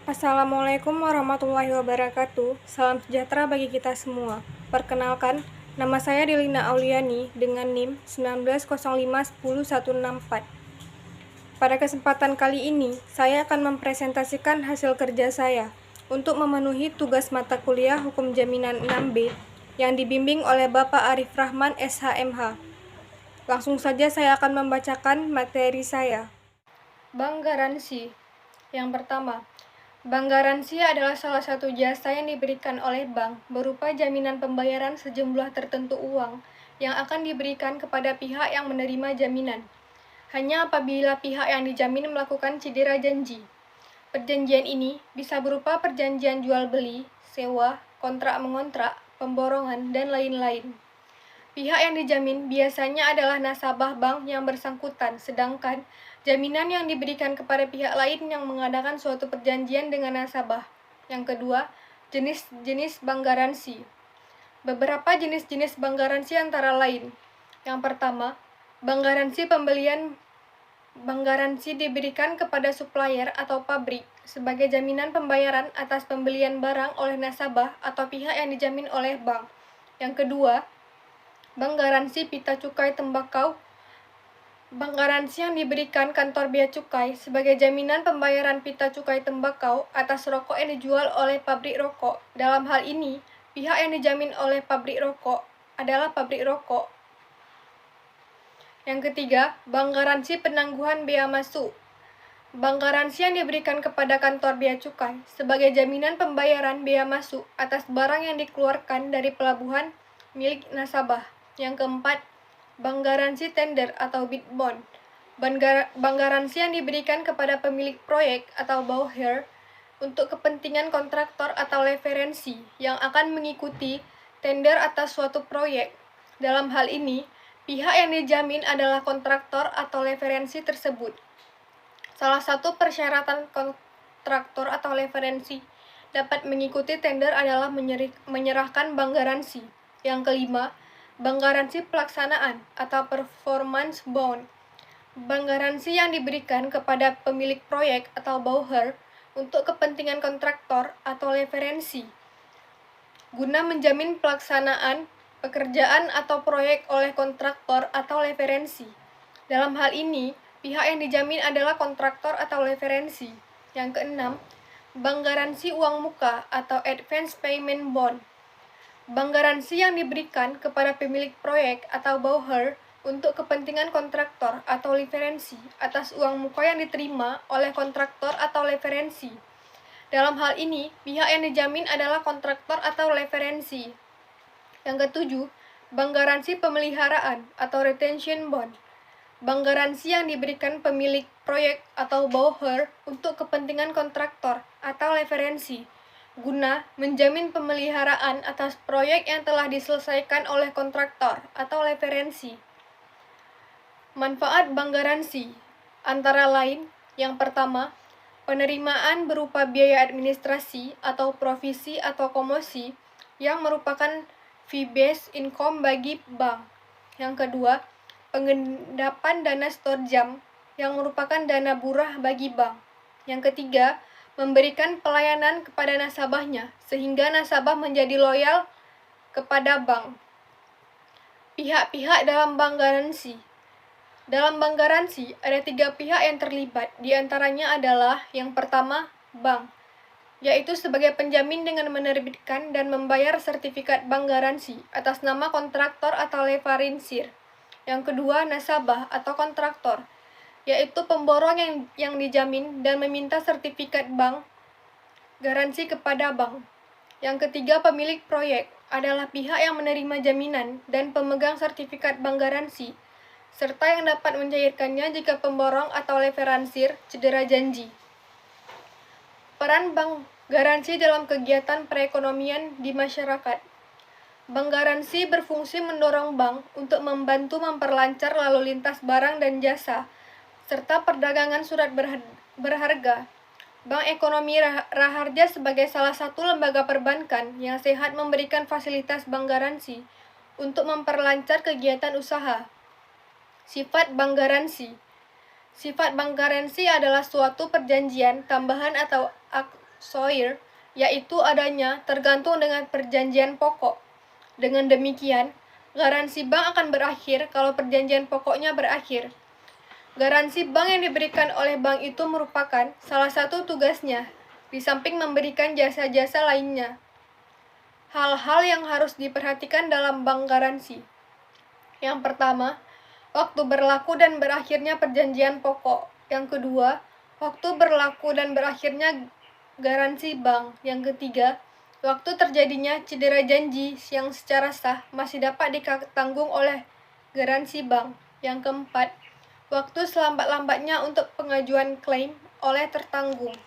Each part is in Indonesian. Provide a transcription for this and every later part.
Assalamualaikum warahmatullahi wabarakatuh. Salam sejahtera bagi kita semua. Perkenalkan, nama saya Delina Auliani dengan NIM 1905106164. Pada kesempatan kali ini, saya akan mempresentasikan hasil kerja saya untuk memenuhi tugas mata kuliah Hukum Jaminan 6B yang dibimbing oleh Bapak Arif Rahman SHMH. Langsung saja saya akan membacakan materi saya. Bank garansi. Yang pertama, bank garansi adalah salah satu jasa yang diberikan oleh bank berupa jaminan pembayaran sejumlah tertentu uang yang akan diberikan kepada pihak yang menerima jaminan. Hanya apabila pihak yang dijamin melakukan cedera janji. Perjanjian ini bisa berupa perjanjian jual beli, sewa, kontrak mengontrak, pemborongan, dan lain-lain. Pihak yang dijamin biasanya adalah nasabah bank yang bersangkutan, sedangkan jaminan yang diberikan kepada pihak lain yang mengadakan suatu perjanjian dengan nasabah. Yang kedua, jenis-jenis bank garansi. Beberapa jenis-jenis bank garansi antara lain. Yang pertama, bank garansi pembelian. Bank garansi diberikan kepada supplier atau pabrik sebagai jaminan pembayaran atas pembelian barang oleh nasabah atau pihak yang dijamin oleh bank. Yang kedua, bank garansi pita cukai tembakau. Bank garansi yang diberikan kantor bea cukai sebagai jaminan pembayaran pita cukai tembakau atas rokok yang dijual oleh pabrik rokok. Dalam hal ini, pihak yang dijamin oleh pabrik rokok adalah pabrik rokok. Yang ketiga, bank garansi penangguhan bea masuk. Bank garansi yang diberikan kepada kantor bea cukai sebagai jaminan pembayaran bea masuk atas barang yang dikeluarkan dari pelabuhan milik nasabah. Yang keempat, bank garansi tender atau bid bond. Bank garansi yang diberikan kepada pemilik proyek atau bauherr untuk kepentingan kontraktor atau referensi yang akan mengikuti tender atas suatu proyek. Dalam hal ini, pihak yang dijamin adalah kontraktor atau referensi tersebut. Salah satu persyaratan kontraktor atau referensi dapat mengikuti tender adalah menyerahkan bank garansi. Yang kelima, bank garansi pelaksanaan atau performance bond. Bank garansi yang diberikan kepada pemilik proyek atau bauherr untuk kepentingan kontraktor atau referensi guna menjamin pelaksanaan pekerjaan atau proyek oleh kontraktor atau referensi. Dalam hal ini, pihak yang dijamin adalah kontraktor atau referensi. Yang keenam, bank garansi uang muka atau advance payment bond. Bank garansi yang diberikan kepada pemilik proyek atau bauherr untuk kepentingan kontraktor atau referensi atas uang muka yang diterima oleh kontraktor atau referensi. Dalam hal ini, pihak yang dijamin adalah kontraktor atau referensi. Yang ketujuh, bank garansi pemeliharaan atau retention bond. Bank garansi yang diberikan pemilik proyek atau bauherr untuk kepentingan kontraktor atau referensi guna menjamin pemeliharaan atas proyek yang telah diselesaikan oleh kontraktor atau referensi. Manfaat bank garansi antara lain, yang pertama, penerimaan berupa biaya administrasi atau provisi atau komosi yang merupakan fee-based income bagi bank. Yang kedua, pengendapan dana store jam yang merupakan dana burah bagi bank. Yang ketiga, memberikan pelayanan kepada nasabahnya sehingga nasabah menjadi loyal kepada bank. Pihak-pihak dalam bank garansi. Dalam bank garansi, ada 3 pihak yang terlibat, diantaranya adalah yang pertama, bank, yaitu sebagai penjamin dengan menerbitkan dan membayar sertifikat bank garansi atas nama kontraktor atau levarinsir. Yang kedua, nasabah atau kontraktor, yaitu pemborong yang dijamin dan meminta sertifikat bank garansi kepada bank. Yang ketiga, pemilik proyek adalah pihak yang menerima jaminan dan pemegang sertifikat bank garansi, serta yang dapat mencairkannya jika pemborong atau leveransir cedera janji. Peran bank garansi dalam kegiatan perekonomian di masyarakat. Bank garansi berfungsi mendorong bank untuk membantu memperlancar lalu lintas barang dan jasa, serta perdagangan surat berharga. Bank Ekonomi Raharja sebagai salah satu lembaga perbankan yang sehat memberikan fasilitas bank garansi untuk memperlancar kegiatan usaha. Sifat bank garansi. Sifat bank garansi adalah suatu perjanjian tambahan atau SOIR, yaitu adanya tergantung dengan perjanjian pokok. Dengan demikian, garansi bank akan berakhir kalau perjanjian pokoknya berakhir. Garansi bank yang diberikan oleh bank itu merupakan salah satu tugasnya, di samping memberikan jasa-jasa lainnya. Hal-hal yang harus diperhatikan dalam bank garansi. Yang pertama, waktu berlaku dan berakhirnya perjanjian pokok. Yang kedua, waktu berlaku dan berakhirnya garansi bank. Yang ketiga, waktu terjadinya cedera janji yang secara sah masih dapat ditanggung oleh garansi bank. Yang keempat, waktu selambat-lambatnya untuk pengajuan klaim oleh tertanggung.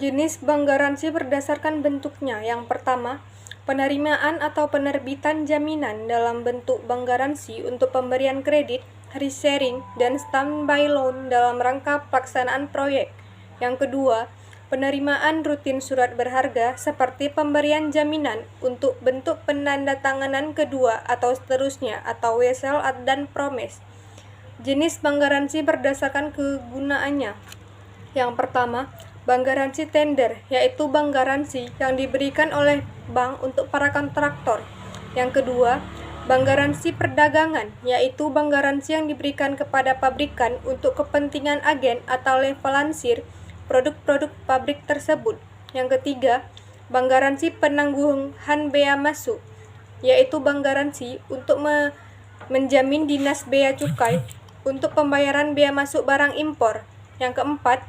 Jenis bank garansi berdasarkan bentuknya. Yang pertama, penerimaan atau penerbitan jaminan dalam bentuk bank garansi untuk pemberian kredit, risk sharing, dan standby loan dalam rangka pelaksanaan proyek. Yang kedua, penerimaan rutin surat berharga seperti pemberian jaminan untuk bentuk penandatanganan kedua atau seterusnya atau wesel dan promise. Jenis bank garansi berdasarkan kegunaannya. Yang pertama, bank garansi tender, yaitu bank garansi yang diberikan oleh bank untuk para kontraktor. Yang kedua, bank garansi perdagangan, yaitu bank garansi yang diberikan kepada pabrikan untuk kepentingan agen atau levelansir produk-produk pabrik tersebut. Yang ketiga, bank garansi penangguhan bea masuk, yaitu bank garansi untuk menjamin Dinas Bea Cukai untuk pembayaran bea masuk barang impor. Yang keempat,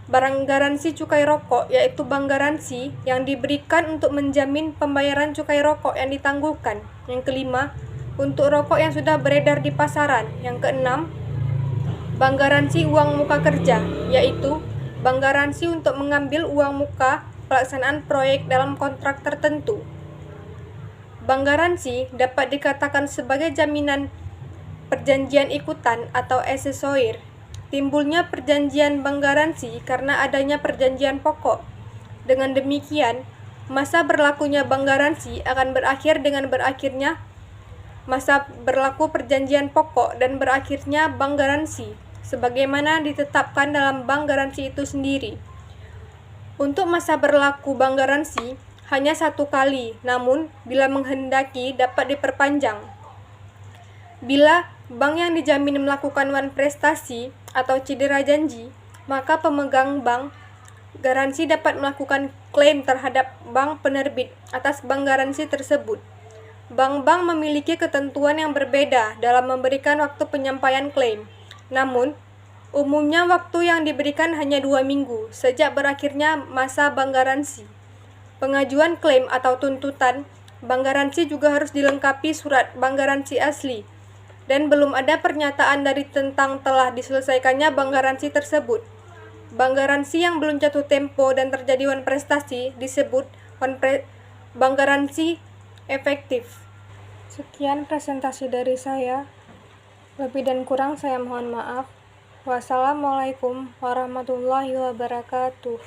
barang garansi cukai rokok, yaitu bank garansi yang diberikan untuk menjamin pembayaran cukai rokok yang ditangguhkan. Yang kelima, untuk rokok yang sudah beredar di pasaran. Yang keenam, bank garansi uang muka kerja, yaitu bank garansi untuk mengambil uang muka pelaksanaan proyek dalam kontrak tertentu. Bank garansi dapat dikatakan sebagai jaminan perjanjian ikutan atau SOIR. Timbulnya perjanjian bank garansi karena adanya perjanjian pokok. Dengan demikian, masa berlakunya bank garansi akan berakhir dengan berakhirnya masa berlaku perjanjian pokok dan berakhirnya bank garansi, sebagaimana ditetapkan dalam bank garansi itu sendiri. Untuk masa berlaku bank garansi hanya 1 kali, namun bila menghendaki dapat diperpanjang. Bila bank yang dijamin melakukan prestasi atau cedera janji, maka pemegang bank garansi dapat melakukan klaim terhadap bank penerbit atas bank garansi tersebut. Bank-bank memiliki ketentuan yang berbeda dalam memberikan waktu penyampaian klaim. Namun, umumnya waktu yang diberikan hanya 2 minggu sejak berakhirnya masa bank garansi. Pengajuan klaim atau tuntutan bank garansi juga harus dilengkapi surat bank garansi asli, dan belum ada pernyataan dari tentang telah diselesaikannya bank garansi tersebut. Bank garansi yang belum jatuh tempo dan terjadi prestasi disebut bank garansi efektif. Sekian presentasi dari saya. Lebih dan kurang saya mohon maaf. Wassalamualaikum warahmatullahi wabarakatuh.